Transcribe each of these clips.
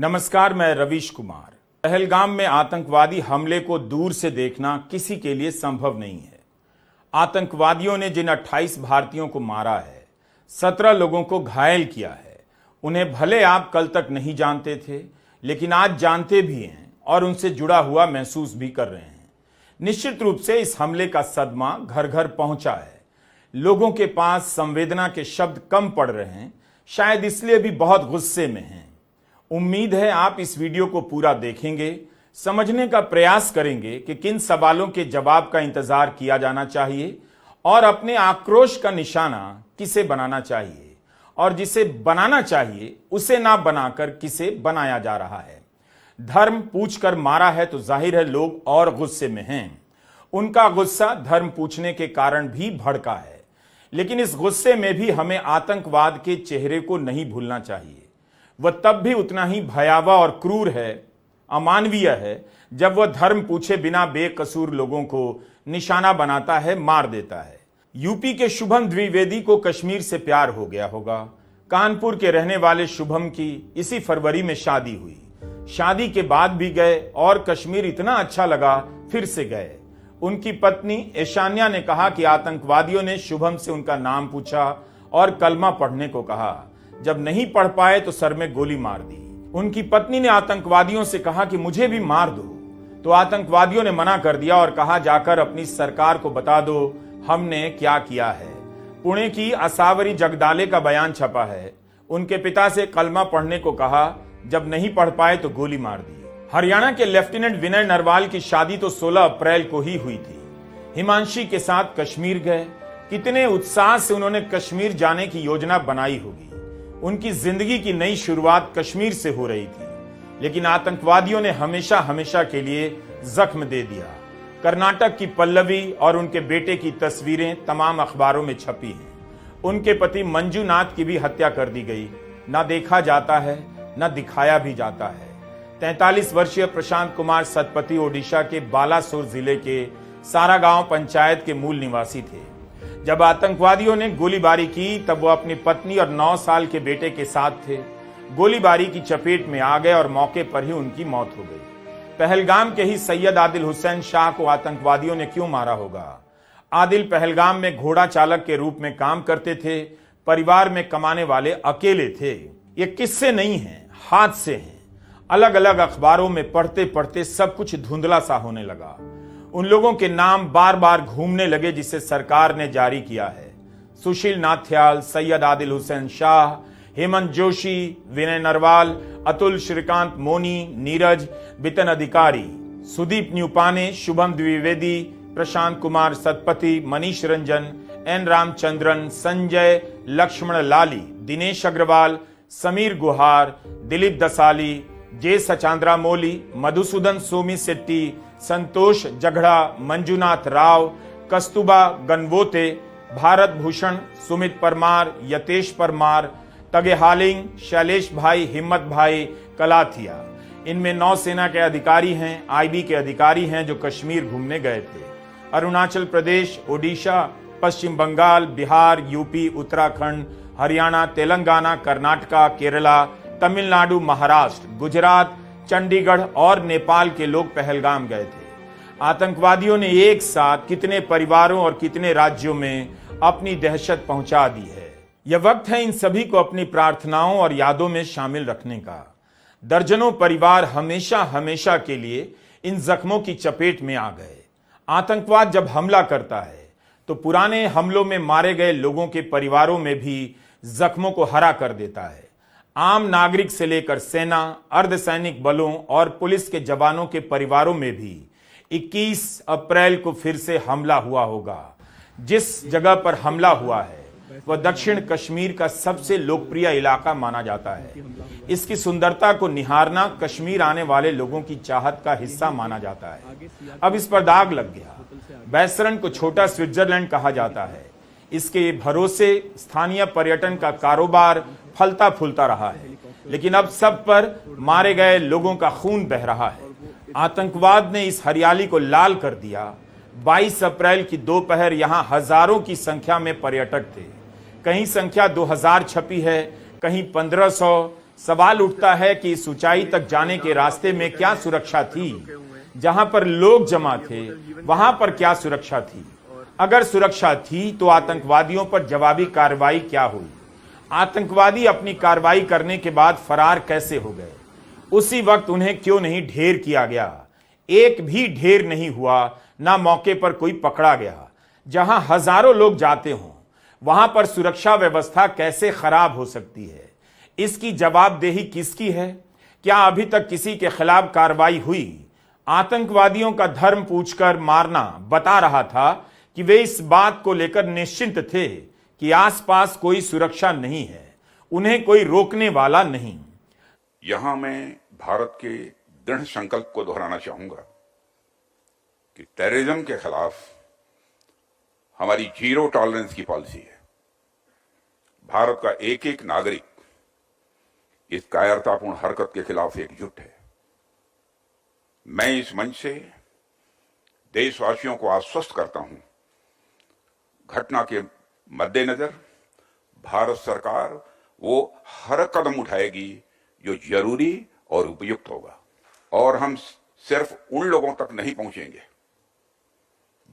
नमस्कार, मैं रवीश कुमार। पहलगाम में आतंकवादी हमले को दूर से देखना किसी के लिए संभव नहीं है। आतंकवादियों ने जिन 28 भारतीयों को मारा है, 17 लोगों को घायल किया है, उन्हें भले आप कल तक नहीं जानते थे, लेकिन आज जानते भी हैं और उनसे जुड़ा हुआ महसूस भी कर रहे हैं। निश्चित रूप से इस हमले का सदमा घर घर पहुंचा है। लोगों के पास संवेदना के शब्द कम पड़ रहे हैं, शायद इसलिए भी बहुत गुस्से में हैं। उम्मीद है आप इस वीडियो को पूरा देखेंगे, समझने का प्रयास करेंगे कि किन सवालों के जवाब का इंतजार किया जाना चाहिए और अपने आक्रोश का निशाना किसे बनाना चाहिए और जिसे बनाना चाहिए उसे ना बनाकर किसे बनाया जा रहा है। धर्म पूछकर मारा है तो जाहिर है लोग और गुस्से में हैं। उनका गुस्सा धर्म पूछने के कारण भी भड़का है, लेकिन इस गुस्से में भी हमें आतंकवाद के चेहरे को नहीं भूलना चाहिए। वह तब भी उतना ही भयावह और क्रूर है, अमानवीय है, जब वह धर्म पूछे बिना बेकसूर लोगों को निशाना बनाता है, मार देता है। यूपी के शुभम द्विवेदी को कश्मीर से प्यार हो गया होगा। कानपुर के रहने वाले शुभम की इसी फरवरी में शादी हुई। शादी के बाद भी गए और कश्मीर इतना अच्छा लगा, फिर से गए। उनकी पत्नी ऐशान्या ने कहा कि आतंकवादियों ने शुभम से उनका नाम पूछा और कलमा पढ़ने को कहा। जब नहीं पढ़ पाए तो सर में गोली मार दी। उनकी पत्नी ने आतंकवादियों से कहा कि मुझे भी मार दो, तो आतंकवादियों ने मना कर दिया और कहा जाकर अपनी सरकार को बता दो हमने क्या किया है। पुणे की असावरी जगदाले का बयान छपा है। उनके पिता से कलमा पढ़ने को कहा, जब नहीं पढ़ पाए तो गोली मार दी। हरियाणा के लेफ्टिनेंट विनय नरवाल की शादी तो 16 अप्रैल को ही हुई थी। हिमांशी के साथ कश्मीर गए। कितने उत्साह से उन्होंने कश्मीर जाने की योजना बनाई होगी। उनकी जिंदगी की नई शुरुआत कश्मीर से हो रही थी, लेकिन आतंकवादियों ने हमेशा हमेशा के लिए जख्म दे दिया। कर्नाटक की पल्लवी और उनके बेटे की तस्वीरें तमाम अखबारों में छपी हैं। उनके पति मंजूनाथ की भी हत्या कर दी गई। ना देखा जाता है, ना दिखाया भी जाता है। 43 वर्षीय प्रशांत कुमार सतपथी ओडिशा के बालासोर जिले के सारागांव पंचायत के मूल निवासी थे। जब आतंकवादियों ने गोलीबारी की तब वो अपनी पत्नी और 9 साल के बेटे के साथ थे। गोलीबारी की चपेट में आ गए और मौके पर ही उनकी मौत हो गई। पहलगाम के ही सैयद आदिल हुसैन शाह को आतंकवादियों ने क्यों मारा होगा? आदिल पहलगाम में घोड़ा चालक के रूप में काम करते थे। परिवार में कमाने वाले अकेले थे। ये किस्से नहीं हैं, हादसे हैं। अलग अलग अखबारों में पढ़ते पढ़ते सब कुछ धुंधला सा होने लगा। उन लोगों के नाम बार बार घूमने लगे जिसे सरकार ने जारी किया है। सुशील नाथ्याल, सैयद आदिल हुसैन शाह, हेमंत जोशी, विनय नरवाल, अतुल श्रीकांत मोनी, नीरज बितन अधिकारी, सुदीप न्यूपाने, शुभम द्विवेदी, प्रशांत कुमार सतपथी, मनीष रंजन, एन रामचंद्रन, संजय लक्ष्मण लाली, दिनेश अग्रवाल, समीर गुहार, दिलीप दसाली, जे सचांद्रा मोली, मधुसूदन सोमी सेट्टी, संतोष जगड़ा, मंजुनाथ राव, कस्तूबा गनवोते, भारत भूषण, सुमित परमार, यतेश परमार, तगेहालिंग, शैलेश भाई, हिम्मत भाई कलाथिया। इनमें नौसेना के अधिकारी हैं, आईबी के अधिकारी हैं जो कश्मीर घूमने गए थे। अरुणाचल प्रदेश, ओडिशा, पश्चिम बंगाल, बिहार, यूपी, उत्तराखंड, हरियाणा, तेलंगाना, कर्नाटका, केरला, तमिलनाडु, महाराष्ट्र, गुजरात, चंडीगढ़ और नेपाल के लोग पहलगाम गए थे। आतंकवादियों ने एक साथ कितने परिवारों और कितने राज्यों में अपनी दहशत पहुंचा दी है। यह वक्त है इन सभी को अपनी प्रार्थनाओं और यादों में शामिल रखने का। दर्जनों परिवार हमेशा हमेशा के लिए इन जख्मों की चपेट में आ गए। आतंकवाद जब हमला करता है तो पुराने हमलों में मारे गए लोगों के परिवारों में भी जख्मों को हरा कर देता है। आम नागरिक से लेकर सेना, अर्धसैनिक बलों और पुलिस के जवानों के परिवारों में भी 21 अप्रैल को फिर से हमला हुआ होगा। जिस जगह पर हमला हुआ है वह दक्षिण कश्मीर का सबसे लोकप्रिय इलाका माना जाता है। इसकी सुंदरता को निहारना कश्मीर आने वाले लोगों की चाहत का हिस्सा माना जाता है। अब इस पर दाग लग गया। बैसरन को छोटा स्विट्जरलैंड कहा जाता है। इसके भरोसे स्थानीय पर्यटन का कारोबार फलता फूलता रहा है, लेकिन अब सब पर मारे गए लोगों का खून बह रहा है। आतंकवाद ने इस हरियाली को लाल कर दिया। 22 अप्रैल की दोपहर यहां हजारों की संख्या में पर्यटक थे। कहीं संख्या 2000 छपी है, कहीं 1500, सवाल उठता है कि इस ऊंचाई तक जाने के रास्ते में क्या सुरक्षा थी? जहां पर लोग जमा थे वहां पर क्या सुरक्षा थी? अगर सुरक्षा थी तो आतंकवादियों पर जवाबी कार्रवाई क्या हुई? आतंकवादी अपनी कार्रवाई करने के बाद फरार कैसे हो गए? उसी वक्त उन्हें क्यों नहीं ढेर किया गया? एक भी ढेर नहीं हुआ, ना मौके पर कोई पकड़ा गया। जहां हजारों लोग जाते हों वहां पर सुरक्षा व्यवस्था कैसे खराब हो सकती है? इसकी जवाबदेही किसकी है? क्या अभी तक किसी के खिलाफ कार्रवाई हुई? आतंकवादियों का धर्म पूछकर मारना बता रहा था कि वे इस बात को लेकर निश्चिंत थे कि आसपास कोई सुरक्षा नहीं है, उन्हें कोई रोकने वाला नहीं। यहां मैं भारत के दृढ़ संकल्प को दोहराना चाहूंगा कि टेररिज्म के खिलाफ हमारी जीरो टॉलरेंस की पॉलिसी है। भारत का एक एक नागरिक इस कायरतापूर्ण हरकत के खिलाफ एकजुट है। मैं इस मंच से देशवासियों को आश्वस्त करता हूं, घटना के मद्देनजर भारत सरकार वो हर कदम उठाएगी जो जरूरी और उपयुक्त होगा। और हम सिर्फ उन लोगों तक नहीं पहुंचेंगे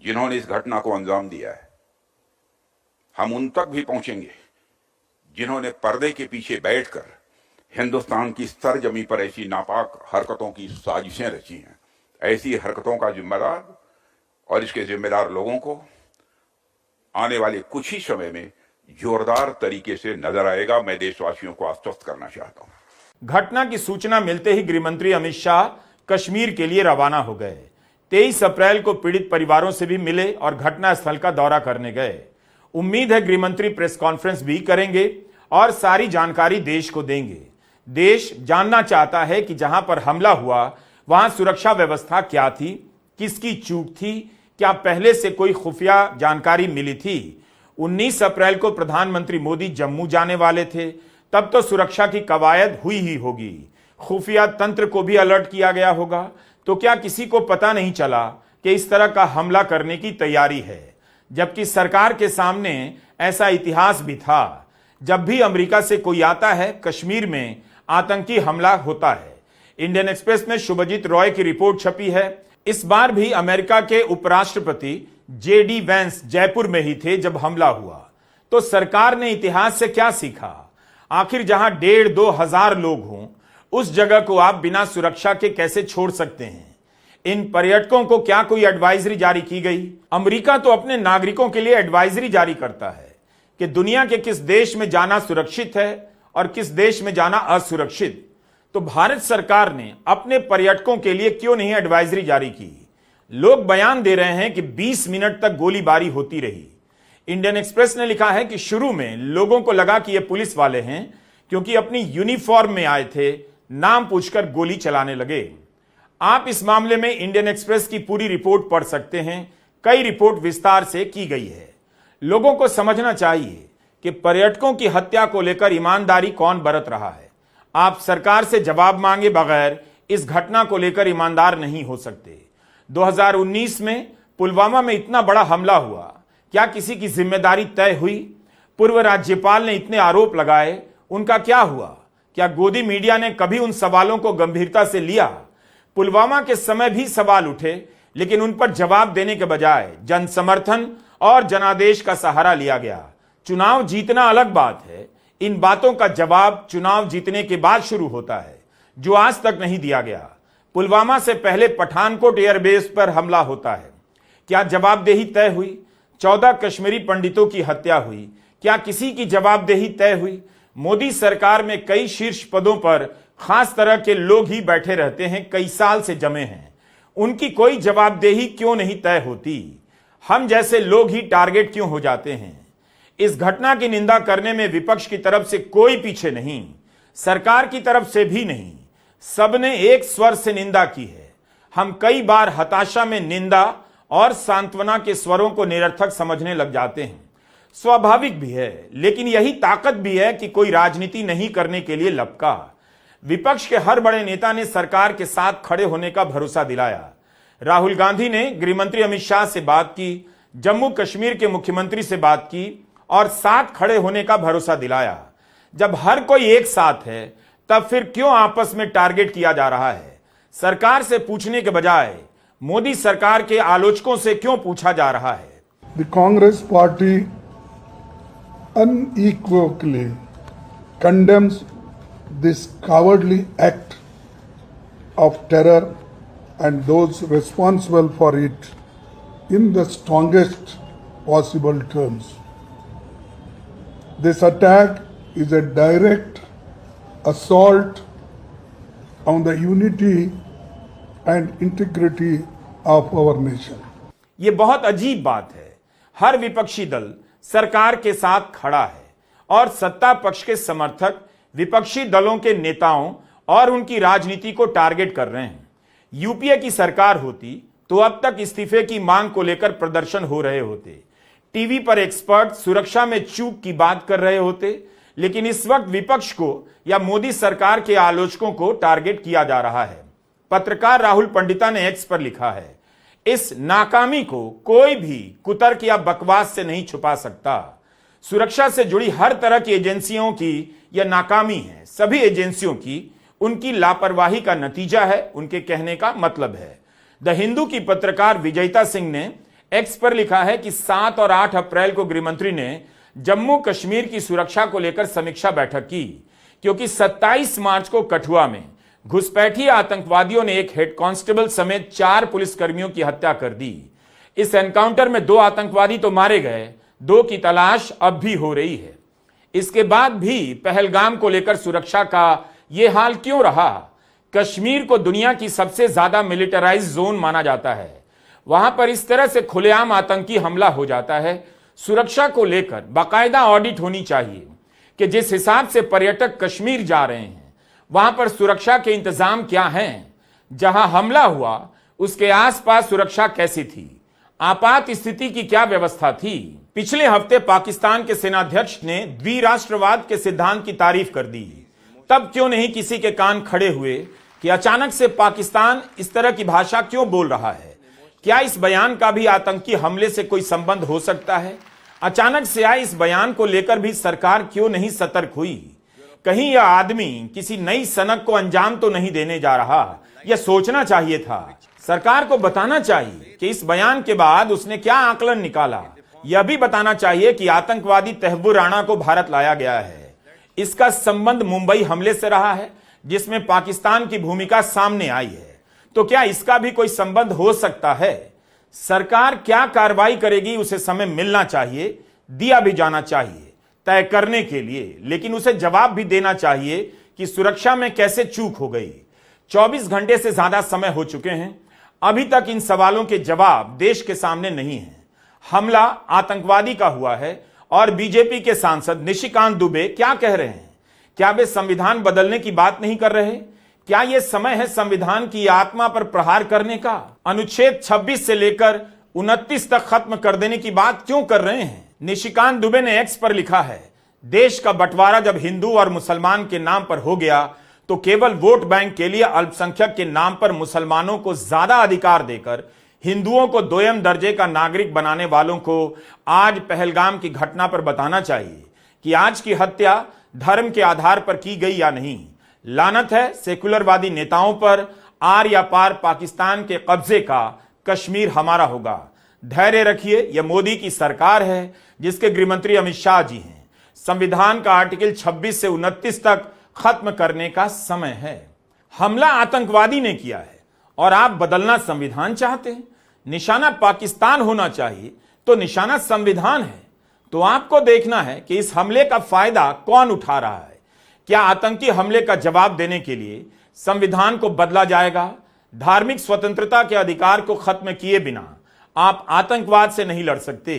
जिन्होंने इस घटना को अंजाम दिया है, हम उन तक भी पहुंचेंगे जिन्होंने पर्दे के पीछे बैठकर हिंदुस्तान की सरजमी पर ऐसी नापाक हरकतों की साजिशें रची हैं। ऐसी हरकतों का जिम्मेदार और इसके जिम्मेदार लोगों को आने वाले कुछ ही समय में जोरदार तरीके से नजर आएगा। मैं देशवासियों को आश्वस्त करना चाहता हूं। घटना की सूचना मिलते ही गृहमंत्री अमित शाह कश्मीर के लिए रवाना हो गए। 23 अप्रैल को पीड़ित परिवारों से भी मिले और घटनास्थल का दौरा करने गए। उम्मीद है गृहमंत्री प्रेस कॉन्फ्रेंस भी करेंगे और सारी जानकारी देश को देंगे। देश जानना चाहता है कि जहां पर हमला हुआ वहां सुरक्षा व्यवस्था क्या थी, किसकी चूक थी, क्या पहले से कोई खुफिया जानकारी मिली थी? 19 अप्रैल को प्रधानमंत्री मोदी जम्मू जाने वाले थे, तब तो सुरक्षा की कवायद हुई ही होगी, खुफिया तंत्र को भी अलर्ट किया गया होगा। तो क्या किसी को पता नहीं चला कि इस तरह का हमला करने की तैयारी है? जबकि सरकार के सामने ऐसा इतिहास भी था। जब भी अमेरिका से कोई आता है कश्मीर में आतंकी हमला होता है। इंडियन एक्सप्रेस में शुभजीत रॉय की रिपोर्ट छपी है। इस बार भी अमेरिका के उपराष्ट्रपति जेडी वैंस जयपुर में ही थे जब हमला हुआ। तो सरकार ने इतिहास से क्या सीखा? आखिर जहां 1,500-2 हजार लोग हों उस जगह को आप बिना सुरक्षा के कैसे छोड़ सकते हैं? इन पर्यटकों को क्या कोई एडवाइजरी जारी की गई? अमेरिका तो अपने नागरिकों के लिए एडवाइजरी जारी करता है कि दुनिया के किस देश में जाना सुरक्षित है और किस देश में जाना असुरक्षित। तो भारत सरकार ने अपने पर्यटकों के लिए क्यों नहीं एडवाइजरी जारी की? लोग बयान दे रहे हैं कि 20 मिनट तक गोलीबारी होती रही। इंडियन एक्सप्रेस ने लिखा है कि शुरू में लोगों को लगा कि ये पुलिस वाले हैं, क्योंकि अपनी यूनिफॉर्म में आए थे, नाम पूछकर गोली चलाने लगे। आप इस मामले में इंडियन एक्सप्रेस की पूरी रिपोर्ट पढ़ सकते हैं। कई रिपोर्ट विस्तार से की गई है। लोगों को समझना चाहिए कि पर्यटकों की हत्या को लेकर ईमानदारी कौन बरत रहा है। आप सरकार से जवाब मांगे बगैर इस घटना को लेकर ईमानदार नहीं हो सकते। 2019 में पुलवामा में इतना बड़ा हमला हुआ, क्या किसी की जिम्मेदारी तय हुई? पूर्व राज्यपाल ने इतने आरोप लगाए, उनका क्या हुआ? क्या गोदी मीडिया ने कभी उन सवालों को गंभीरता से लिया? पुलवामा के समय भी सवाल उठे, लेकिन उन पर जवाब देने के बजाय जन समर्थन और जनादेश का सहारा लिया गया। चुनाव जीतना अलग बात है, इन बातों का जवाब चुनाव जीतने के बाद शुरू होता है, जो आज तक नहीं दिया गया। पुलवामा से पहले पठानकोट एयरबेस पर हमला होता है, क्या जवाबदेही तय हुई? 14 कश्मीरी पंडितों की हत्या हुई, क्या किसी की जवाबदेही तय हुई? मोदी सरकार में कई शीर्ष पदों पर खास तरह के लोग ही बैठे रहते हैं, कई साल से जमे हैं, उनकी कोई जवाबदेही क्यों नहीं तय होती? हम जैसे लोग ही टारगेट क्यों हो जाते हैं? इस घटना की निंदा करने में विपक्ष की तरफ से कोई पीछे नहीं, सरकार की तरफ से भी नहीं, सबने एक स्वर से निंदा की है। हम कई बार हताशा में निंदा और सांत्वना के स्वरों को निरर्थक समझने लग जाते हैं। स्वाभाविक भी है, लेकिन यही ताकत भी है कि कोई राजनीति नहीं करने के लिए लपका। विपक्ष के हर बड़े नेता ने सरकार के साथ खड़े होने का भरोसा दिलाया। राहुल गांधी ने गृहमंत्री अमित शाह से बात की, जम्मू कश्मीर के मुख्यमंत्री से बात की और साथ खड़े होने का भरोसा दिलाया। जब हर कोई एक साथ है तब फिर क्यों आपस में टारगेट किया जा रहा है? सरकार से पूछने के बजाय मोदी सरकार के आलोचकों से क्यों पूछा जा रहा है? The Congress party unequivocally condemns this cowardly act of terror and those responsible for it in the strongest possible terms. This attack is a direct assault on the unity and integrity of our nation. ये बहुत अजीब बात है। हर विपक्षी दल सरकार के साथ खड़ा है और सत्ता पक्ष के समर्थक विपक्षी दलों के नेताओं और उनकी राजनीति को टारगेट कर रहे हैं। यूपीए की सरकार होती तो अब तक इस्तीफे की मांग को लेकर प्रदर्शन हो रहे होते, टीवी पर एक्सपर्ट सुरक्षा में चूक की बात कर रहे होते, लेकिन इस वक्त विपक्ष को या मोदी सरकार के आलोचकों को टारगेट किया जा रहा है। पत्रकार राहुल पंडिता ने एक्स पर लिखा है, इस नाकामी को कोई भी कुतर्क या बकवास से नहीं छुपा सकता। सुरक्षा से जुड़ी हर तरह की एजेंसियों की यह नाकामी है, सभी एजेंसियों की उनकी लापरवाही का नतीजा है, उनके कहने का मतलब है। द हिंदू की पत्रकार विजयिता सिंह ने एक्स पर लिखा है कि 7 और 8 अप्रैल को गृहमंत्री ने जम्मू कश्मीर की सुरक्षा को लेकर समीक्षा बैठक की, क्योंकि 27 मार्च को कठुआ में घुसपैठी आतंकवादियों ने एक हेड कांस्टेबल समेत 4 पुलिसकर्मियों की हत्या कर दी। इस एनकाउंटर में 2 आतंकवादी तो मारे गए, 2 की तलाश अब भी हो रही है। इसके बाद भी पहलगाम को लेकर सुरक्षा का यह हाल क्यों रहा? कश्मीर को दुनिया की सबसे ज्यादा मिलिटराइज जोन माना जाता है। वहां पर इस तरह से खुलेआम आतंकी हमला हो जाता है। सुरक्षा को लेकर बाकायदा ऑडिट होनी चाहिए कि जिस हिसाब से पर्यटक कश्मीर जा रहे हैं वहां पर सुरक्षा के इंतजाम क्या हैं, जहां हमला हुआ उसके आसपास सुरक्षा कैसी थी, आपात स्थिति की क्या व्यवस्था थी। पिछले हफ्ते पाकिस्तान के सेनाध्यक्ष ने द्विराष्ट्रवाद के सिद्धांत की तारीफ कर दी, तब क्यों नहीं किसी के कान खड़े हुए कि अचानक से पाकिस्तान इस तरह की भाषा क्यों बोल रहा है? क्या इस बयान का भी आतंकी हमले से कोई संबंध हो सकता है? अचानक से आए इस बयान को लेकर भी सरकार क्यों नहीं सतर्क हुई? कहीं यह आदमी किसी नई सनक को अंजाम तो नहीं देने जा रहा? यह सोचना चाहिए था। सरकार को बताना चाहिए कि इस बयान के बाद उसने क्या आकलन निकाला। यह भी बताना चाहिए कि आतंकवादी तहव्वुर राणा को भारत लाया गया है। इसका संबंध मुंबई हमले से रहा है, जिसमें पाकिस्तान की भूमिका सामने आई है। तो क्या इसका भी कोई संबंध हो सकता है? सरकार क्या कार्रवाई करेगी उसे समय मिलना चाहिए, दिया भी जाना चाहिए तय करने के लिए, लेकिन उसे जवाब भी देना चाहिए कि सुरक्षा में कैसे चूक हो गई। 24 घंटे से ज्यादा समय हो चुके हैं, अभी तक इन सवालों के जवाब देश के सामने नहीं है। हमला आतंकवादी का हुआ है और बीजेपी के सांसद निशिकांत दुबे क्या कह रहे हैं? क्या वे संविधान बदलने की बात नहीं कर रहे? क्या यह समय है संविधान की आत्मा पर प्रहार करने का? अनुच्छेद 26 से लेकर 29 तक खत्म कर देने की बात क्यों कर रहे हैं? निशिकांत दुबे ने एक्स पर लिखा है, देश का बंटवारा जब हिंदू और मुसलमान के नाम पर हो गया तो केवल वोट बैंक के लिए अल्पसंख्यक के नाम पर मुसलमानों को ज्यादा अधिकार देकर हिंदुओं को दोयम दर्जे का नागरिक बनाने वालों को आज पहलगाम की घटना पर बताना चाहिए कि आज की हत्या धर्म के आधार पर की गई या नहीं। लानत है सेकुलरवादी नेताओं पर, आर या पार पाकिस्तान के कब्जे का कश्मीर हमारा होगा। धैर्य रखिए, यह मोदी की सरकार है जिसके गृहमंत्री अमित शाह जी हैं। संविधान का आर्टिकल 26 से 29 तक खत्म करने का समय है। हमला आतंकवादी ने किया है और आप बदलना संविधान चाहते हैं। निशाना पाकिस्तान होना चाहिए तो निशाना संविधान है। तो आपको देखना है कि इस हमले का फायदा कौन उठा रहा है। क्या आतंकी हमले का जवाब देने के लिए संविधान को बदला जाएगा? धार्मिक स्वतंत्रता के अधिकार को खत्म किए बिना आप आतंकवाद से नहीं लड़ सकते।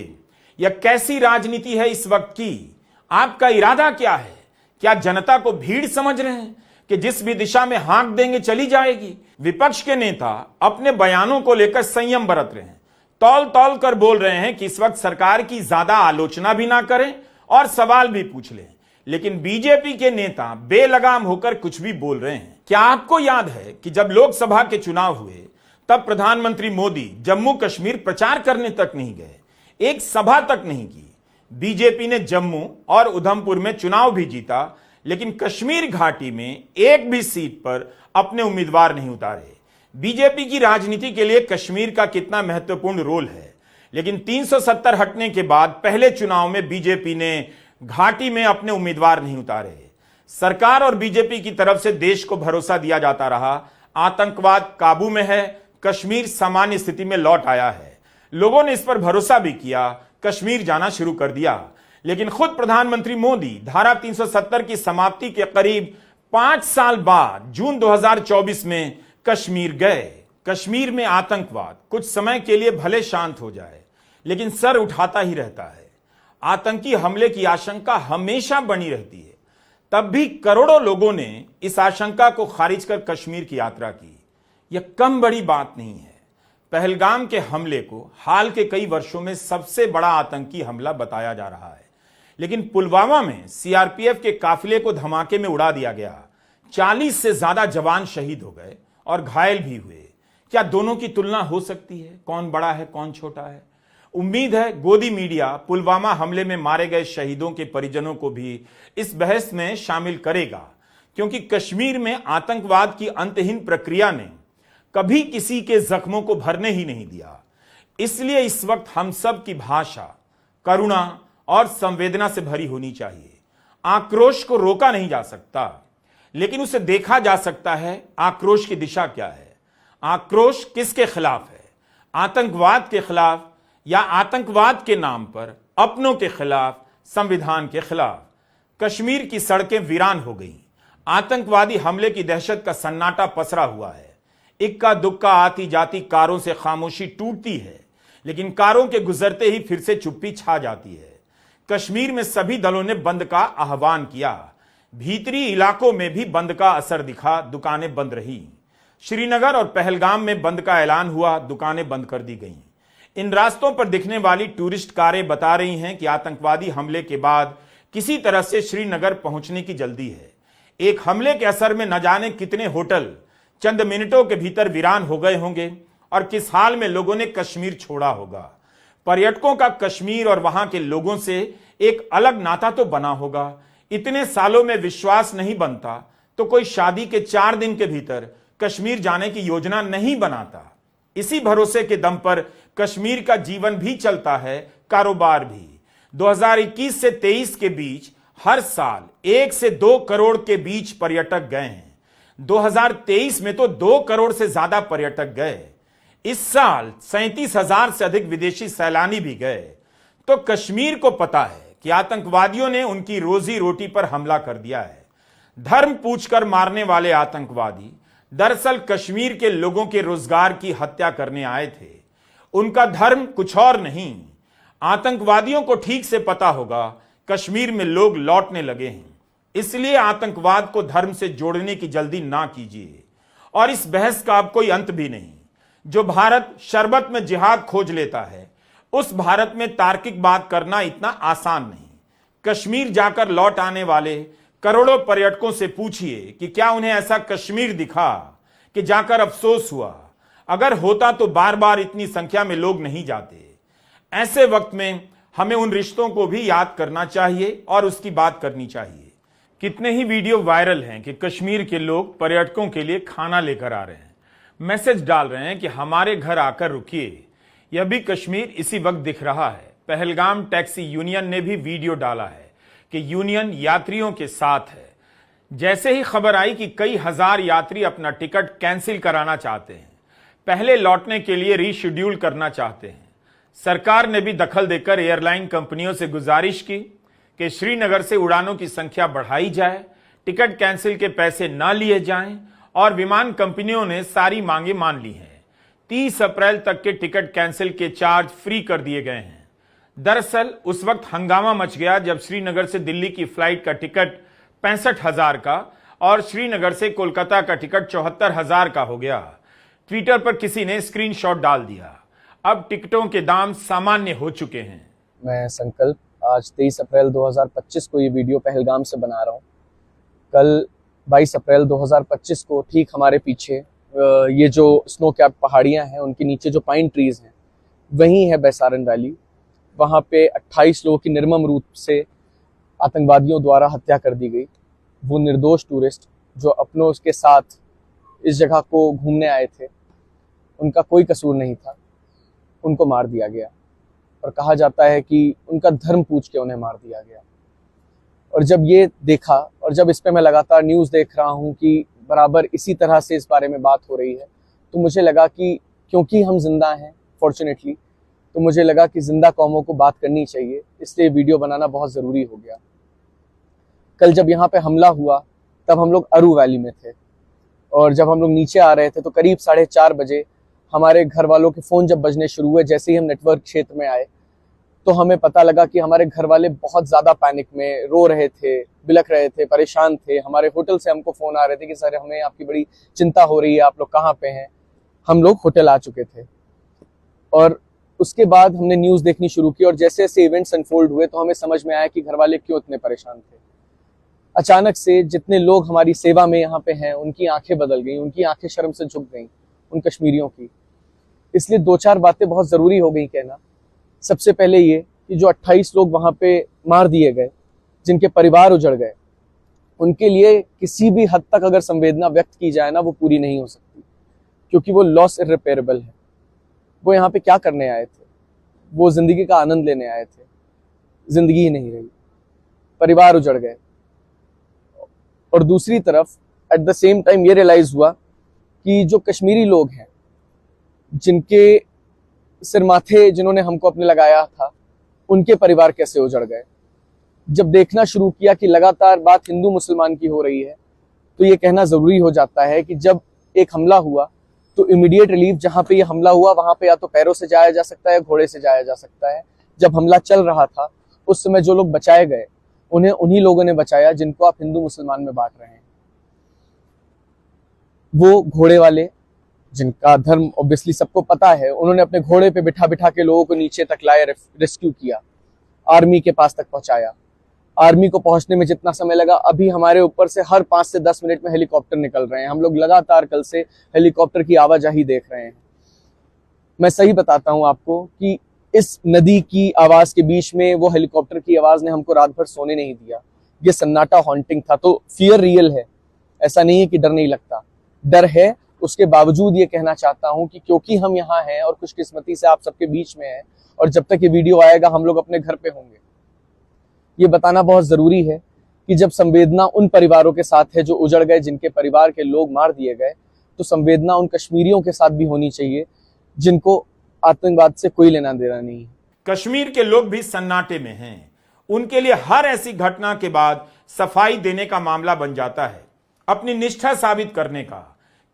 यह कैसी राजनीति है इस वक्त की? आपका इरादा क्या है? क्या जनता को भीड़ समझ रहे हैं कि जिस भी दिशा में हाँक देंगे चली जाएगी? विपक्ष के नेता अपने बयानों को लेकर संयम बरत रहे हैं, तौल तौल कर बोल रहे हैं कि इस वक्त सरकार की ज्यादा आलोचना भी ना करें और सवाल भी पूछ लें, लेकिन बीजेपी के नेता बेलगाम होकर कुछ भी बोल रहे हैं। क्या आपको याद है कि जब लोकसभा के चुनाव हुए तब प्रधानमंत्री मोदी जम्मू कश्मीर प्रचार करने तक नहीं गए, एक सभा तक नहीं की। बीजेपी ने जम्मू और उधमपुर में चुनाव भी जीता, लेकिन कश्मीर घाटी में एक भी सीट पर अपने उम्मीदवार नहीं उतारे। बीजेपी की राजनीति के लिए कश्मीर का कितना महत्वपूर्ण रोल है, लेकिन 370 हटने के बाद पहले चुनाव में बीजेपी ने घाटी में अपने उम्मीदवार नहीं उतारे। सरकार और बीजेपी की तरफ से देश को भरोसा दिया जाता रहा, आतंकवाद काबू में है, कश्मीर सामान्य स्थिति में लौट आया है। लोगों ने इस पर भरोसा भी किया, कश्मीर जाना शुरू कर दिया। लेकिन खुद प्रधानमंत्री मोदी धारा 370 की समाप्ति के करीब 5 साल बाद जून 2024 में कश्मीर गए। कश्मीर में आतंकवाद कुछ समय के लिए भले शांत हो जाए, लेकिन सर उठाता ही रहता है। आतंकी हमले की आशंका हमेशा बनी रहती है। तब भी करोड़ों लोगों ने इस आशंका को खारिज कर कश्मीर की यात्रा की। यह कम बड़ी बात नहीं है। पहलगाम के हमले को हाल के कई वर्षों में सबसे बड़ा आतंकी हमला बताया जा रहा है, लेकिन पुलवामा में सीआरपीएफ के काफिले को धमाके में उड़ा दिया गया। 40 से ज्यादा जवान शहीद हो गए और घायल भी हुए। क्या दोनों की तुलना हो सकती है? कौन बड़ा है, कौन छोटा है? उम्मीद है गोदी मीडिया पुलवामा हमले में मारे गए शहीदों के परिजनों को भी इस बहस में शामिल करेगा, क्योंकि कश्मीर में आतंकवाद की अंतहीन प्रक्रिया ने कभी किसी के जख्मों को भरने ही नहीं दिया। इसलिए इस वक्त हम सब की भाषा करुणा और संवेदना से भरी होनी चाहिए। आक्रोश को रोका नहीं जा सकता, लेकिन उसे देखा जा सकता है आक्रोश की दिशा क्या है। आक्रोश किसके खिलाफ है? आतंकवाद के खिलाफ या आतंकवाद के नाम पर अपनों के खिलाफ, संविधान के खिलाफ? कश्मीर की सड़कें वीरान हो गई। आतंकवादी हमले की दहशत का सन्नाटा पसरा हुआ है। इक्का दुक्का आती जाती कारों से खामोशी टूटती है, लेकिन कारों के गुजरते ही फिर से चुप्पी छा जाती है। कश्मीर में सभी दलों ने बंद का आह्वान किया। भीतरी इलाकों में भी बंद का असर दिखा, दुकानें बंद रही। श्रीनगर और पहलगाम में बंद का ऐलान हुआ, दुकानें बंद कर दी गईं। इन रास्तों पर दिखने वाली टूरिस्ट कारें बता रही हैं कि आतंकवादी हमले के बाद किसी तरह से श्रीनगर पहुंचने की जल्दी है। एक हमले के असर में न जाने कितने होटल चंद मिनटों के भीतर वीरान हो गए होंगे और किस हाल में लोगों ने कश्मीर छोड़ा होगा। पर्यटकों का कश्मीर और वहां के लोगों से एक अलग नाता तो बना होगा। इतने सालों में विश्वास नहीं बनता तो कोई शादी के 4 दिन के भीतर कश्मीर जाने की योजना नहीं बनाता। इसी भरोसे के दम पर कश्मीर का जीवन भी चलता है, कारोबार भी। 2021 से 23 के बीच हर साल 1 से 2 करोड़ के बीच पर्यटक गए हैं। 2023 में तो 2 करोड़ से ज्यादा पर्यटक गए। इस साल 37,000 से अधिक विदेशी सैलानी भी गए। तो कश्मीर को पता है कि आतंकवादियों ने उनकी रोजी रोटी पर हमला कर दिया है। धर्म पूछकर मारने वाले आतंकवादी दरअसल कश्मीर के लोगों के रोजगार की हत्या करने आए थे। उनका धर्म कुछ और नहीं। आतंकवादियों को ठीक से पता होगा कश्मीर में लोग लौटने लगे हैं, इसलिए आतंकवाद को धर्म से जोड़ने की जल्दी ना कीजिए। और इस बहस का अब कोई अंत भी नहीं। जो भारत शरबत में जिहाद खोज लेता है, उस भारत में तार्किक बात करना इतना आसान नहीं। कश्मीर जाकर लौट आने वाले करोड़ों पर्यटकों से पूछिए कि क्या उन्हें ऐसा कश्मीर दिखा कि जाकर अफसोस हुआ। अगर होता तो बार बार इतनी संख्या में लोग नहीं जाते। ऐसे वक्त में हमें उन रिश्तों को भी याद करना चाहिए और उसकी बात करनी चाहिए। कितने ही वीडियो वायरल हैं कि कश्मीर के लोग पर्यटकों के लिए खाना लेकर आ रहे हैं, मैसेज डाल रहे हैं कि हमारे घर आकर रुकिए। यह भी कश्मीर इसी वक्त दिख रहा है। पहलगाम टैक्सी यूनियन ने भी वीडियो डाला है कि यूनियन यात्रियों के साथ है। जैसे ही खबर आई कि कई हजार यात्री अपना टिकट कैंसिल कराना चाहते हैं, पहले लौटने के लिए रीशेड्यूल करना चाहते हैं, सरकार ने भी दखल देकर एयरलाइन कंपनियों से गुजारिश की कि श्रीनगर से उड़ानों की संख्या बढ़ाई जाए, टिकट कैंसिल के पैसे ना लिए जाएं, और विमान कंपनियों ने सारी मांगे मान ली हैं। 30 अप्रैल तक के टिकट कैंसिल के चार्ज फ्री कर दिए गए हैं। दरअसल उस वक्त हंगामा मच गया जब श्रीनगर से दिल्ली की फ्लाइट का टिकट 65,000 का और श्रीनगर से कोलकाता का टिकट 74,000 का हो गया। ट्विटर पर किसी ने स्क्रीनशॉट डाल दिया। अब टिकटों के दाम सामान्य हो चुके हैं। मैं संकल्प आज 23 अप्रैल 2025 को ये वीडियो पहलगाम से बना रहा हूँ। कल 22 अप्रैल 2025 को ठीक हमारे पीछे ये जो स्नो कैप पहाड़ियाँ हैं, उनके नीचे जो पाइन ट्रीज हैं, वहीं है बैसारन वैली। वहाँ पे 28 लोगों की निर्मम रूप से आतंकवादियों द्वारा हत्या कर दी गई। वो निर्दोष टूरिस्ट जो अपनों के साथ इस जगह को घूमने आए थे, उनका कोई कसूर नहीं था, उनको मार दिया गया। और कहा जाता है कि उनका धर्म पूछ के उन्हें मार दिया गया। और जब ये देखा और जब इस पे मैं लगातार न्यूज़ देख रहा हूँ कि बराबर इसी तरह से इस बारे में बात हो रही है, तो मुझे लगा कि क्योंकि हम जिंदा हैं फॉर्चुनेटली, तो मुझे लगा कि जिंदा कौमों को बात करनी चाहिए, इसलिए वीडियो बनाना बहुत ज़रूरी हो गया। कल जब यहाँ पे हमला हुआ तब हम लोग अरू वैली में थे, और जब हम लोग नीचे आ रहे थे तो करीब 4:30 बजे हमारे घर वालों के फ़ोन जब बजने शुरू हुए, जैसे ही हम नेटवर्क क्षेत्र में आए तो हमें पता लगा कि हमारे घर वाले बहुत ज़्यादा पैनिक में रो रहे थे, बिलख रहे थे, परेशान थे। हमारे होटल से हमको फ़ोन आ रहे थे कि सर हमें आपकी बड़ी चिंता हो रही है, आप लोग कहाँ पे हैं। हम लोग होटल आ चुके थे और उसके बाद हमने न्यूज़ देखनी शुरू की, और जैसे जैसे इवेंट्स अनफोल्ड हुए तो हमें समझ में आया कि घर वाले क्यों इतने परेशान थे। अचानक से जितने लोग हमारी सेवा में यहाँ पे हैं उनकी आंखें बदल गई, उनकी आंखें शर्म से झुक गई, उन कश्मीरियों की। इसलिए 2-4 बातें बहुत ज़रूरी हो गई कहना। सबसे पहले ये कि जो 28 लोग वहाँ पे मार दिए गए, जिनके परिवार उजड़ गए, उनके लिए किसी भी हद तक अगर संवेदना व्यक्त की जाए ना, वो पूरी नहीं हो सकती, क्योंकि वो लॉस इर्रिपेरेबल है। वो यहाँ पे क्या करने आए थे? वो जिंदगी का आनंद लेने आए थे, जिंदगी ही नहीं रही, परिवार उजड़ गए। और दूसरी तरफ एट द सेम टाइम ये रियलाइज हुआ कि जो कश्मीरी लोग हैं, जिनके सिर माथे जिन्होंने हमको अपने लगाया था, उनके परिवार कैसे उजड़ गए। जब देखना शुरू किया कि लगातार बात हिंदू मुसलमान की हो रही है, तो ये कहना जरूरी हो जाता है कि जब एक हमला हुआ तो इमीडिएट रिलीफ जहां पे ये हमला हुआ वहां पे या तो पैरों से जाया जा सकता है, घोड़े से जाया जा सकता है। जब हमला चल रहा था उस समय जो लोग बचाए गए, उन्हें उन्हीं लोगों ने बचाया जिनको आप हिंदू मुसलमान में बांट रहे हैं। वो घोड़े वाले, जिनका धर्म ऑब्वियसली सबको पता है, उन्होंने अपने घोड़े पे बिठा बिठा के लोगों को नीचे तक लाया, रेस्क्यू किया, आर्मी के पास तक पहुंचाया। आर्मी को पहुंचने में जितना समय लगा, अभी हमारे ऊपर से हर 5 से 10 मिनट में हेलीकॉप्टर निकल रहे हैं। हम लोग लगातार कल से हेलीकॉप्टर की आवाजाही देख रहे हैं। मैं सही बताता हूं आपको कि इस नदी की आवाज के बीच में वो हेलीकॉप्टर की आवाज ने हमको रात भर सोने नहीं दिया। ये सन्नाटा हॉन्टिंग था। तो फियर रियल है, ऐसा नहीं है कि डर नहीं लगता, डर है। उसके बावजूद ये कहना चाहता हूं कि क्योंकि हम यहाँ हैं और खुशकिस्मती से आप सबके बीच में हैं, और जब तक ये वीडियो आएगा हम लोग अपने घर पे होंगे, ये बताना बहुत जरूरी है कि जब संवेदना उन परिवारों के साथ है जो उजड़ गए, जिनके परिवार के लोग मार दिए गए, तो संवेदना उन कश्मीरियों के साथ भी होनी चाहिए जिनको आतंकवाद से कोई लेना देना नहीं है। कश्मीर के लोग भी सन्नाटे में हैं। उनके लिए हर ऐसी घटना के बाद सफाई देने का मामला बन जाता है, अपनी निष्ठा साबित करने का।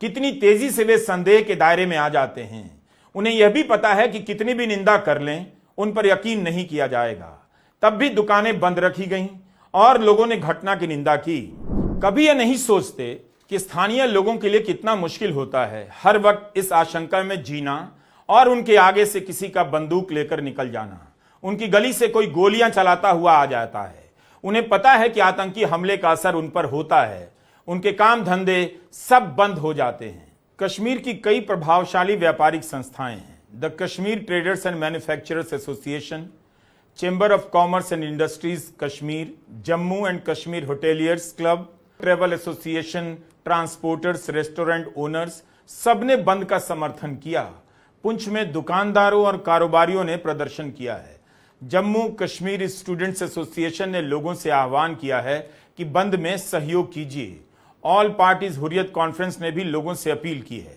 कितनी तेजी से वे संदेह के दायरे में आ जाते हैं। उन्हें यह भी पता है कि कितनी भी निंदा कर लें, उन पर यकीन नहीं किया जाएगा। तब भी दुकानें बंद रखी गईं और लोगों ने घटना की निंदा की। कभी यह नहीं सोचते कि स्थानीय लोगों के लिए कितना मुश्किल होता है हर वक्त इस आशंका में जीना और उनके आगे से किसी का बंदूक लेकर निकल जाना। उनकी गली से कोई गोलियां चलाता हुआ आ जाता है। उन्हें पता है कि आतंकी हमले का असर उन पर होता है। उनके काम धंधे सब बंद हो जाते हैं। कश्मीर की कई प्रभावशाली व्यापारिक संस्थाएं हैं। The Kashmir traders and manufacturers association, chamber of commerce and industries Kashmir, Jammu and Kashmir hoteliers club, travel association, transporters, restaurant owners, सबने बंद का समर्थन किया। पुंछ में दुकानदारों और कारोबारियों ने प्रदर्शन किया है। जम्मू कश्मीर स्टूडेंट्स एसोसिएशन ने लोगों से आह्वान किया है कि बंद में सहयोग कीजिए। ऑल पार्टीज हुर्रियत कॉन्फ्रेंस ने भी लोगों से अपील की है।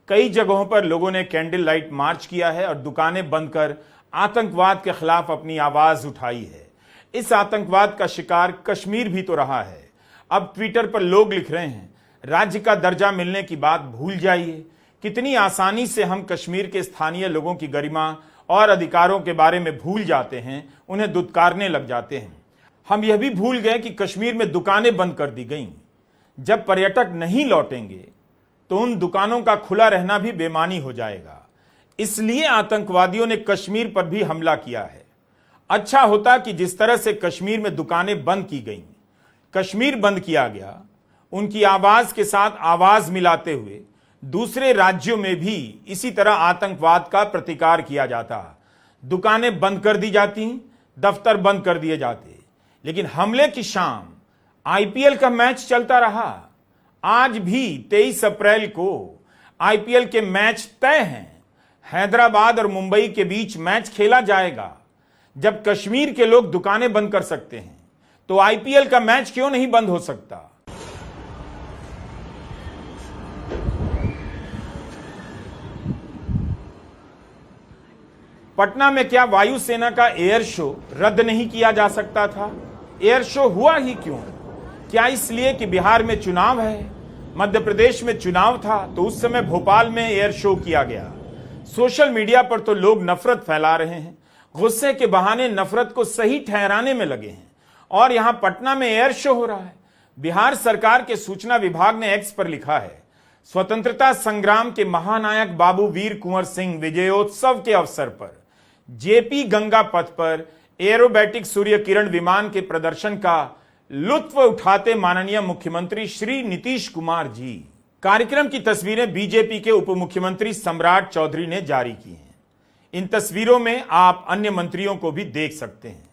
कई जगहों पर लोगों ने कैंडल लाइट मार्च किया है और दुकानें बंद कर आतंकवाद के खिलाफ अपनी आवाज उठाई है। इस आतंकवाद का शिकार कश्मीर भी तो रहा है। अब ट्विटर पर लोग लिख रहे हैं, राज्य का दर्जा मिलने की बात भूल जाइए। कितनी आसानी से हम कश्मीर के स्थानीय लोगों की गरिमा और अधिकारों के बारे में भूल जाते हैं, उन्हें दुत्कारने लग जाते हैं। हम यह भी भूल गए कि कश्मीर में दुकानें बंद कर दी गईं। जब पर्यटक नहीं लौटेंगे तो उन दुकानों का खुला रहना भी बेमानी हो जाएगा। इसलिए आतंकवादियों ने कश्मीर पर भी हमला किया है। अच्छा होता कि जिस तरह से कश्मीर में दुकानें बंद की गईं, कश्मीर बंद किया गया, उनकी आवाज के साथ आवाज मिलाते हुए दूसरे राज्यों में भी इसी तरह आतंकवाद का प्रतिकार किया जाता। दुकानें बंद कर दी जाती, दफ्तर बंद कर दिए जाते, लेकिन हमले की शाम आईपीएल का मैच चलता रहा। आज भी 23 अप्रैल को आईपीएल के मैच तय हैं। हैदराबाद और मुंबई के बीच मैच खेला जाएगा। जब कश्मीर के लोग दुकानें बंद कर सकते हैं तो आईपीएल का मैच क्यों नहीं बंद हो सकता? पटना में क्या वायुसेना का एयर शो रद्द नहीं किया जा सकता था? एयर शो हुआ ही क्यों? क्या इसलिए कि बिहार में चुनाव है? मध्य प्रदेश में चुनाव था तो उस समय भोपाल में एयर शो किया गया। सोशल मीडिया पर तो लोग नफरत फैला रहे हैं, गुस्से के बहाने नफरत को सही ठहराने में लगे हैं, और यहां पटना में एयर शो हो रहा है। बिहार सरकार के सूचना विभाग ने एक्स पर लिखा है, स्वतंत्रता संग्राम के महानायक बाबू वीर कुंवर सिंह विजयोत्सव के अवसर पर जेपी गंगा पथ पर एरोबैटिक सूर्य किरण विमान के प्रदर्शन का लुत्फ उठाते माननीय मुख्यमंत्री श्री नीतीश कुमार जी। कार्यक्रम की तस्वीरें बीजेपी के उप मुख्यमंत्री सम्राट चौधरी ने जारी की हैं। इन तस्वीरों में आप अन्य मंत्रियों को भी देख सकते हैं।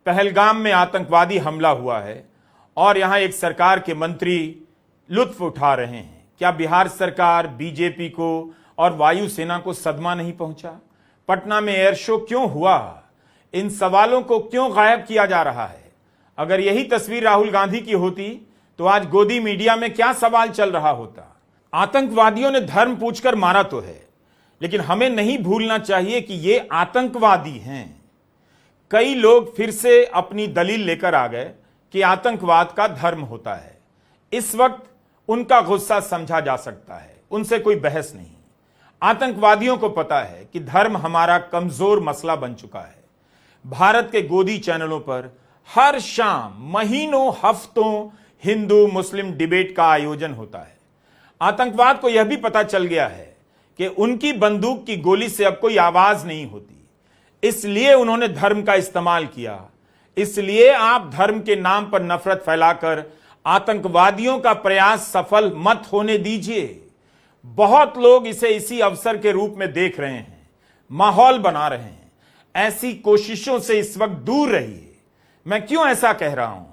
पहलगाम में आतंकवादी हमला हुआ है और यहां एक सरकार के मंत्री लुत्फ उठा रहे हैं। क्या बिहार सरकार, बीजेपी को और वायुसेना को सदमा नहीं पहुंचा? पटना में एयर शो क्यों हुआ? इन सवालों को क्यों गायब किया जा रहा है? अगर यही तस्वीर राहुल गांधी की होती तो आज गोदी मीडिया में क्या सवाल चल रहा होता? आतंकवादियों ने धर्म पूछकर मारा तो है, लेकिन हमें नहीं भूलना चाहिए कि ये आतंकवादी हैं। कई लोग फिर से अपनी दलील लेकर आ गए कि आतंकवाद का धर्म होता है। इस वक्त उनका गुस्सा समझा जा सकता है, उनसे कोई बहस नहीं। आतंकवादियों को पता है कि धर्म हमारा कमजोर मसला बन चुका है। भारत के गोदी चैनलों पर हर शाम महीनों हफ्तों हिंदू मुस्लिम डिबेट का आयोजन होता है। आतंकवाद को यह भी पता चल गया है कि उनकी बंदूक की गोली से अब कोई आवाज नहीं होती, इसलिए उन्होंने धर्म का इस्तेमाल किया। इसलिए आप धर्म के नाम पर नफरत फैलाकर आतंकवादियों का प्रयास सफल मत होने दीजिए। बहुत लोग इसे इसी अवसर के रूप में देख रहे हैं, माहौल बना रहे हैं। ऐसी कोशिशों से इस वक्त दूर रहिए। मैं क्यों ऐसा कह रहा हूं?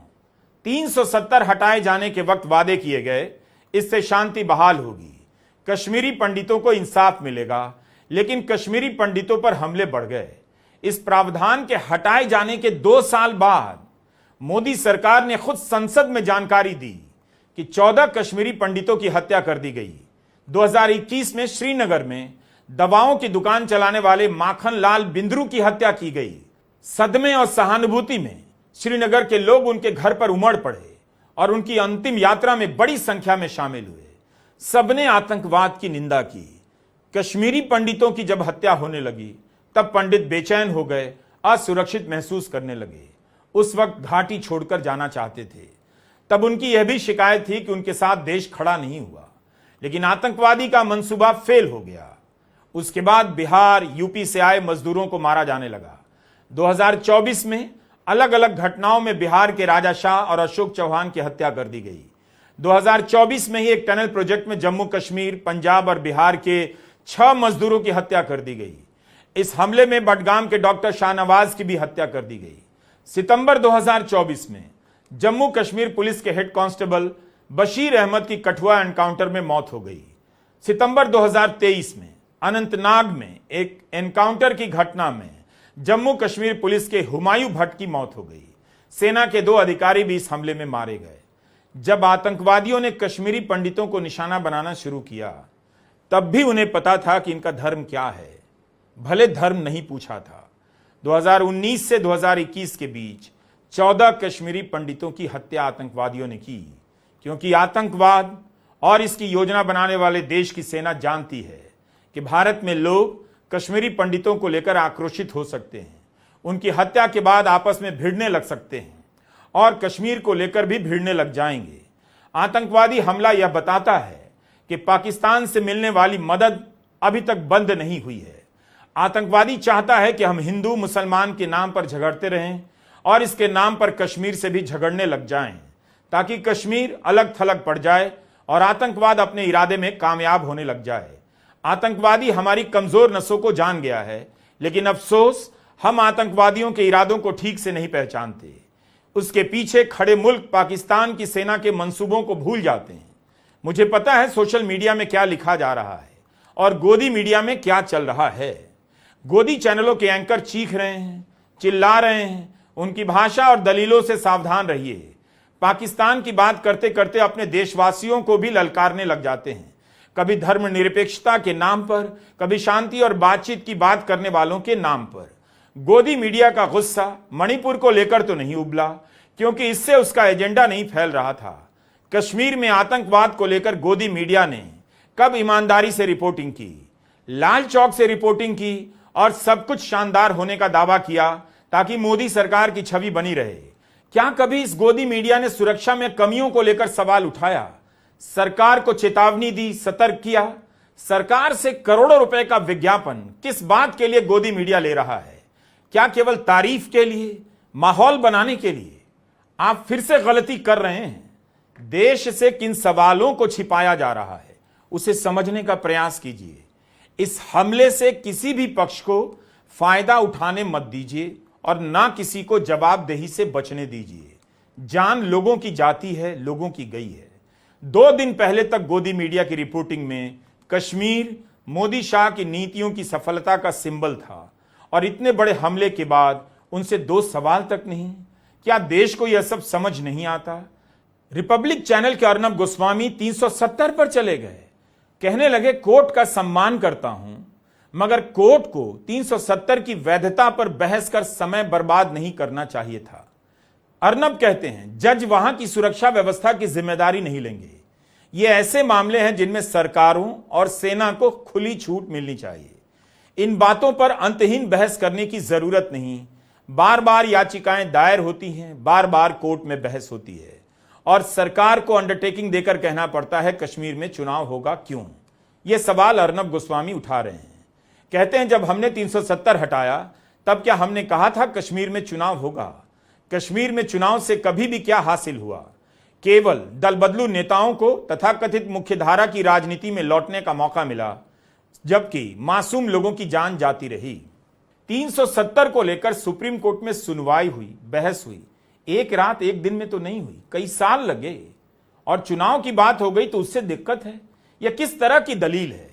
370 हटाए जाने के वक्त वादे किए गए, इससे शांति बहाल होगी, कश्मीरी पंडितों को इंसाफ मिलेगा, लेकिन कश्मीरी पंडितों पर हमले बढ़ गए। इस प्रावधान के हटाए जाने के 2 साल बाद मोदी सरकार ने खुद संसद में जानकारी दी कि 14 कश्मीरी पंडितों की हत्या कर दी गई। 2021 में श्रीनगर में दवाओं की दुकान चलाने वाले माखन लाल बिंद्रू की हत्या की गई। सदमे और सहानुभूति में श्रीनगर के लोग उनके घर पर उमड़ पड़े और उनकी अंतिम यात्रा में बड़ी संख्या में शामिल हुए। सबने आतंकवाद की निंदा की। कश्मीरी पंडितों की जब हत्या होने लगी तब पंडित बेचैन हो गए, असुरक्षित महसूस करने लगे। उस वक्त घाटी छोड़कर जाना चाहते थे। तब उनकी यह भी शिकायत थी कि उनके साथ देश खड़ा नहीं हुआ, लेकिन आतंकवादी का मंसूबा फेल हो गया। उसके बाद बिहार, यूपी से आए मजदूरों को मारा जाने लगा। 2024 में अलग अलग घटनाओं में बिहार के राजा शाह और अशोक चौहान की हत्या कर दी गई। 2024 में ही एक टनल प्रोजेक्ट में जम्मू कश्मीर, पंजाब और बिहार के 6 मजदूरों की हत्या कर दी गई। इस हमले में बडगाम के डॉक्टर शाहनवाज की भी हत्या कर दी गई। सितंबर 2024 में जम्मू कश्मीर पुलिस के हेड कांस्टेबल बशीर अहमद की कठुआ एनकाउंटर में मौत हो गई। सितंबर 2023 में अनंतनाग में एक एनकाउंटर की घटना में जम्मू कश्मीर पुलिस के हुमायूं भट्ट की मौत हो गई। सेना के 2 अधिकारी भी इस हमले में मारे गए। जब आतंकवादियों ने कश्मीरी पंडितों को निशाना बनाना शुरू किया, तब भी उन्हें पता था कि इनका धर्म क्या है, भले धर्म नहीं पूछा था। 2019 से 2021 के बीच 14 कश्मीरी पंडितों की हत्या आतंकवादियों ने की, क्योंकि आतंकवाद और इसकी योजना बनाने वाले देश की सेना जानती है कि भारत में लोग कश्मीरी पंडितों को लेकर आक्रोशित हो सकते हैं, उनकी हत्या के बाद आपस में भिड़ने लग सकते हैं और कश्मीर को लेकर भी भिड़ने लग जाएंगे। आतंकवादी हमला यह बताता है कि पाकिस्तान से मिलने वाली मदद अभी तक बंद नहीं हुई है। आतंकवादी चाहता है कि हम हिंदू मुसलमान के नाम पर झगड़ते रहें और इसके नाम पर कश्मीर से भी झगड़ने लग जाएं, ताकि कश्मीर अलग थलग पड़ जाए और आतंकवाद अपने इरादे में कामयाब होने लग जाए। आतंकवादी हमारी कमजोर नसों को जान गया है, लेकिन अफसोस हम आतंकवादियों के इरादों को ठीक से नहीं पहचानते। उसके पीछे खड़े मुल्क पाकिस्तान की सेना के मंसूबों को भूल जाते हैं। मुझे पता है सोशल मीडिया में क्या लिखा जा रहा है और गोदी मीडिया में क्या चल रहा है। गोदी चैनलों के एंकर चीख रहे हैं, चिल्ला रहे हैं। उनकी भाषा और दलीलों से सावधान रहिए। पाकिस्तान की बात करते करते अपने देशवासियों को भी ललकारने लग जाते हैं, कभी धर्मनिरपेक्षता के नाम पर, कभी शांति और बातचीत की बात करने वालों के नाम पर। गोदी मीडिया का गुस्सा मणिपुर को लेकर तो नहीं उबला, क्योंकि इससे उसका एजेंडा नहीं फैल रहा था। कश्मीर में आतंकवाद को लेकर गोदी मीडिया ने कब ईमानदारी से रिपोर्टिंग की, लाल चौक से रिपोर्टिंग की और सब कुछ शानदार होने का दावा किया ताकि मोदी सरकार की छवि बनी रहे। क्या कभी इस गोदी मीडिया ने सुरक्षा में कमियों को लेकर सवाल उठाया, सरकार को चेतावनी दी, सतर्क किया? सरकार से करोड़ों रुपए का विज्ञापन किस बात के लिए गोदी मीडिया ले रहा है? क्या केवल तारीफ के लिए, माहौल बनाने के लिए? आप फिर से गलती कर रहे हैं। देश से किन सवालों को छिपाया जा रहा है उसे समझने का प्रयास कीजिए। इस हमले से किसी भी पक्ष को फायदा उठाने मत दीजिए और ना किसी को जवाबदेही से बचने दीजिए। जान लोगों की जाती है, लोगों की गई है। 2 दिन पहले तक गोदी मीडिया की रिपोर्टिंग में कश्मीर मोदी शाह की नीतियों की सफलता का सिंबल था और इतने बड़े हमले के बाद उनसे 2 सवाल तक नहीं। क्या देश को यह सब समझ नहीं आता? रिपब्लिक चैनल के अर्नब गोस्वामी 370 पर चले गए, कहने लगे कोर्ट का सम्मान करता हूं, मगर कोर्ट को 370 की वैधता पर बहस कर समय बर्बाद नहीं करना चाहिए था। अर्नब कहते हैं जज वहां की सुरक्षा व्यवस्था की जिम्मेदारी नहीं लेंगे। ये ऐसे मामले हैं जिनमें सरकारों और सेना को खुली छूट मिलनी चाहिए। इन बातों पर अंतहीन बहस करने की जरूरत नहीं। बार बार याचिकाएं दायर होती हैं, बार बार कोर्ट में बहस होती है और सरकार को अंडरटेकिंग देकर कहना पड़ता है कश्मीर में चुनाव होगा क्यों? यह सवाल अर्नब गोस्वामी उठा रहे हैं। कहते हैं जब हमने 370 हटाया तब क्या हमने कहा था कश्मीर में चुनाव होगा? कश्मीर में चुनाव से कभी भी क्या हासिल हुआ? केवल दल बदलू नेताओं को तथाकथित मुख्यधारा की राजनीति में लौटने का मौका मिला, जबकि मासूम लोगों की जान जाती रही। 370 को लेकर सुप्रीम कोर्ट में सुनवाई हुई, बहस हुई। एक रात एक दिन में तो नहीं हुई, कई साल लगे। और चुनाव की बात हो गई तो उससे दिक्कत है। यह किस तरह की दलील है?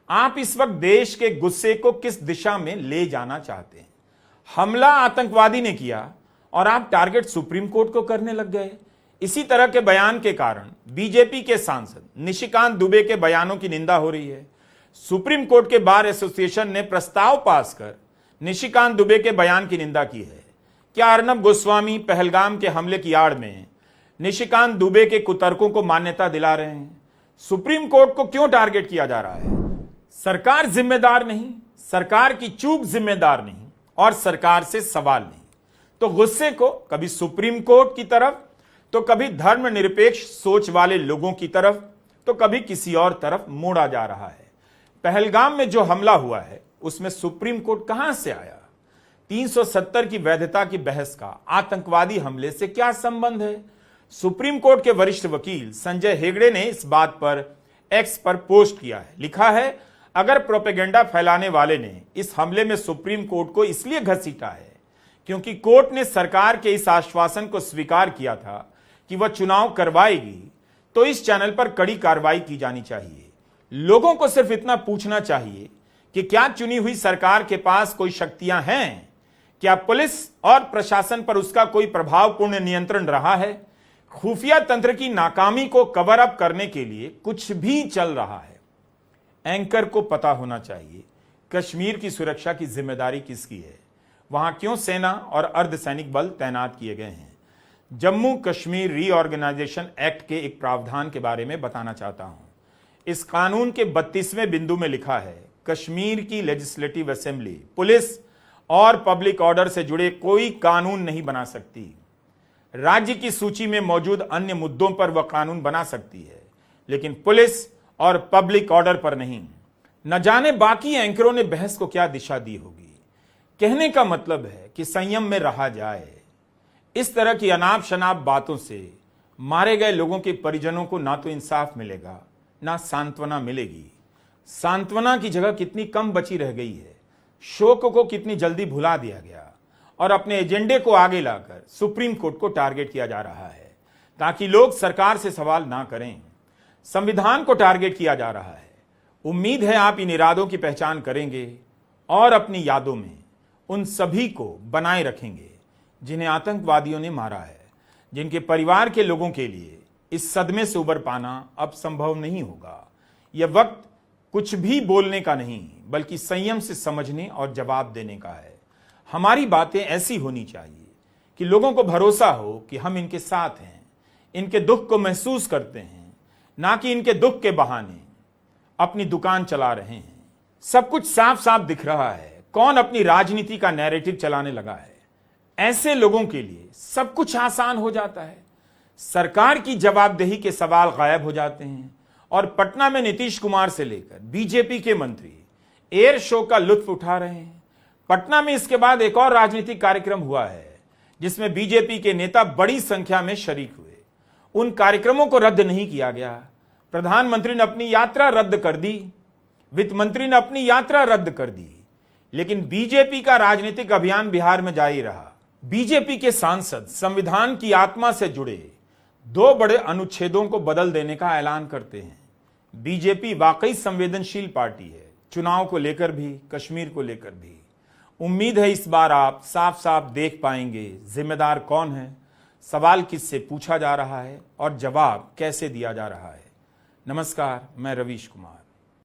आप इस वक्त देश के गुस्से को किस दिशा में ले जाना चाहते हैं? हमला आतंकवादी ने किया और आप टारगेट सुप्रीम कोर्ट को करने लग गए। इसी तरह के बयान के कारण बीजेपी के सांसद निशिकांत दुबे के बयानों की निंदा हो रही है। सुप्रीम कोर्ट के बार एसोसिएशन ने प्रस्ताव पास कर निशिकांत दुबे के बयान की निंदा की है। क्या अर्नब गोस्वामी पहलगाम के हमले की आड़ में निशिकांत दुबे के कुतर्कों को मान्यता दिला रहे हैं? सुप्रीम कोर्ट को क्यों टारगेट किया जा रहा है? सरकार जिम्मेदार नहीं, सरकार की चूक जिम्मेदार नहीं और सरकार से सवाल नहीं। तो गुस्से को कभी सुप्रीम कोर्ट की तरफ, तो कभी धर्मनिरपेक्ष सोच वाले लोगों की तरफ, तो कभी किसी और तरफ मोड़ा जा रहा है। पहलगाम में जो हमला हुआ है उसमें सुप्रीम कोर्ट कहां से आया? 370 की वैधता की बहस का आतंकवादी हमले से क्या संबंध है? सुप्रीम कोर्ट के वरिष्ठ वकील संजय हेगड़े ने इस बात पर एक्स पर पोस्ट किया है। लिखा है, अगर प्रोपेगेंडा फैलाने वाले ने इस हमले में सुप्रीम कोर्ट को इसलिए घसीटा है क्योंकि कोर्ट ने सरकार के इस आश्वासन को स्वीकार किया था कि वह चुनाव करवाएगी, तो इस चैनल पर कड़ी कार्रवाई की जानी चाहिए। लोगों को सिर्फ इतना पूछना चाहिए कि क्या चुनी हुई सरकार के पास कोई शक्तियां हैं? क्या पुलिस और प्रशासन पर उसका कोई प्रभावपूर्ण नियंत्रण रहा है? खुफिया तंत्र की नाकामी को कवर अप करने के लिए कुछ भी चल रहा है। एंकर को पता होना चाहिए कश्मीर की सुरक्षा की जिम्मेदारी किसकी है, वहां क्यों सेना और अर्धसैनिक बल तैनात किए गए हैं। जम्मू कश्मीर रीऑर्गेनाइजेशन एक्ट के एक प्रावधान के बारे में बताना चाहता हूं। इस कानून के 32वें बिंदु में लिखा है, कश्मीर की लेजिस्लेटिव असेंबली पुलिस और पब्लिक ऑर्डर से जुड़े कोई कानून नहीं बना सकती। राज्य की सूची में मौजूद अन्य मुद्दों पर वह कानून बना सकती है, लेकिन पुलिस और पब्लिक ऑर्डर पर नहीं। न जाने बाकी एंकरों ने बहस को क्या दिशा दी होगी। कहने का मतलब है कि संयम में रहा जाए। इस तरह की अनाप शनाप बातों से मारे गए लोगों के परिजनों को ना तो इंसाफ मिलेगा, ना सांत्वना मिलेगी। सांत्वना की जगह कितनी कम बची रह गई है, शोक को कितनी जल्दी भुला दिया गया और अपने एजेंडे को आगे लाकर सुप्रीम कोर्ट को टारगेट किया जा रहा है ताकि लोग सरकार से सवाल ना करें। संविधान को टारगेट किया जा रहा है। उम्मीद है आप इन इरादों की पहचान करेंगे और अपनी यादों में उन सभी को बनाए रखेंगे जिन्हें आतंकवादियों ने मारा है, जिनके परिवार के लोगों के लिए इस सदमे से उबर पाना अब संभव नहीं होगा। यह वक्त कुछ भी बोलने का नहीं बल्कि संयम से समझने और जवाब देने का है। हमारी बातें ऐसी होनी चाहिए कि लोगों को भरोसा हो कि हम इनके साथ हैं, इनके दुख को महसूस करते हैं, ना कि इनके दुख के बहाने अपनी दुकान चला रहे हैं। सब कुछ साफ साफ दिख रहा है कौन अपनी राजनीति का नैरेटिव चलाने लगा है। ऐसे लोगों के लिए सब कुछ आसान हो जाता है। सरकार की जवाबदेही के सवाल गायब हो जाते हैं और पटना में नीतीश कुमार से लेकर बीजेपी के मंत्री एयर शो का लुत्फ उठा रहे हैं। पटना में इसके बाद एक और राजनीतिक कार्यक्रम हुआ है जिसमें बीजेपी के नेता बड़ी संख्या में शरीक हुए। उन कार्यक्रमों को रद्द नहीं किया गया। प्रधानमंत्री ने अपनी यात्रा रद्द कर दी, वित्त मंत्री ने अपनी यात्रा रद्द कर दी, लेकिन बीजेपी का राजनीतिक अभियान बिहार में जारी रहा। बीजेपी के सांसद संविधान की आत्मा से जुड़े 2 बड़े अनुच्छेदों को बदल देने का ऐलान करते हैं। बीजेपी वाकई संवेदनशील पार्टी है, चुनाव को लेकर भी, कश्मीर को लेकर भी। उम्मीद है इस बार आप साफ साफ देख पाएंगे जिम्मेदार कौन है, सवाल किससे पूछा जा रहा है और जवाब कैसे दिया जा रहा है। नमस्कार, मैं रवीश कुमार।